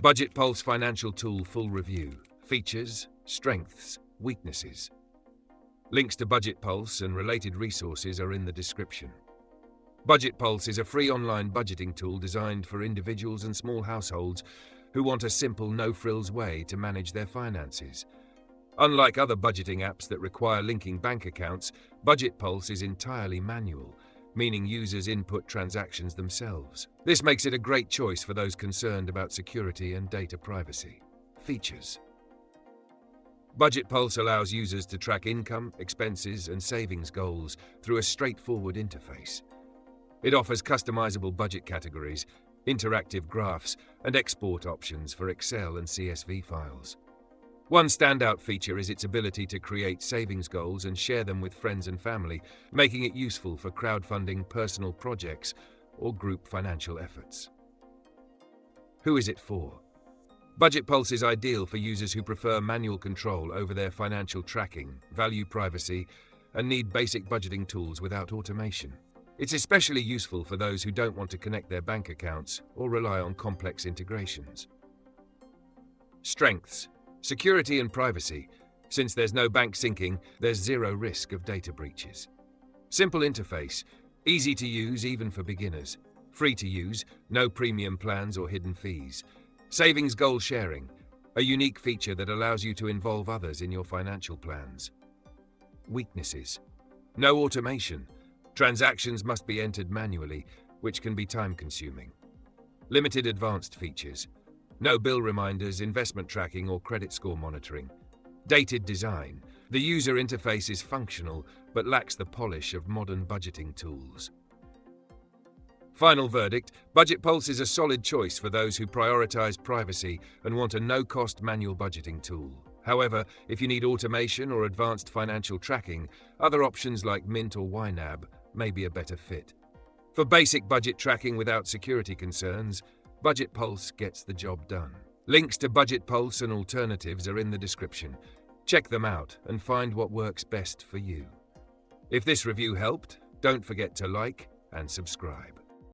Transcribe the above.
BudgetPulse Financial Tool Full Review. Features, Strengths, Weaknesses. Links to BudgetPulse and related resources are in the description. BudgetPulse is a free online budgeting tool designed for individuals and small households who want a simple, no-frills way to manage their finances. Unlike other budgeting apps that require linking bank accounts, BudgetPulse is entirely manual, meaning users input transactions themselves. This makes it a great choice for those concerned about security and data privacy. Features. BudgetPulse allows users to track income, expenses, and savings goals through a straightforward interface. It offers customizable budget categories, interactive graphs, and export options for Excel and CSV files. One standout feature is its ability to create savings goals and share them with friends and family, making it useful for crowdfunding personal projects or group financial efforts. Who is it for? BudgetPulse is ideal for users who prefer manual control over their financial tracking, value privacy, and need basic budgeting tools without automation. It's especially useful for those who don't want to connect their bank accounts or rely on complex integrations. Strengths. Security and privacy. Since there's no bank syncing, there's zero risk of data breaches. Simple interface. Easy to use even for beginners. Free to use, no premium plans or hidden fees. Savings goal sharing. A unique feature that allows you to involve others in your financial plans. Weaknesses. No automation. Transactions must be entered manually, which can be time-consuming. Limited advanced features. No bill reminders, investment tracking, or credit score monitoring. Dated design. The user interface is functional, but lacks the polish of modern budgeting tools. Final verdict, BudgetPulse is a solid choice for those who prioritize privacy and want a no-cost manual budgeting tool. However, if you need automation or advanced financial tracking, other options like Mint or YNAB may be a better fit. For basic budget tracking without security concerns, BudgetPulse gets the job done. Links to BudgetPulse and alternatives are in the description. Check them out and find what works best for you. If this review helped, don't forget to like and subscribe.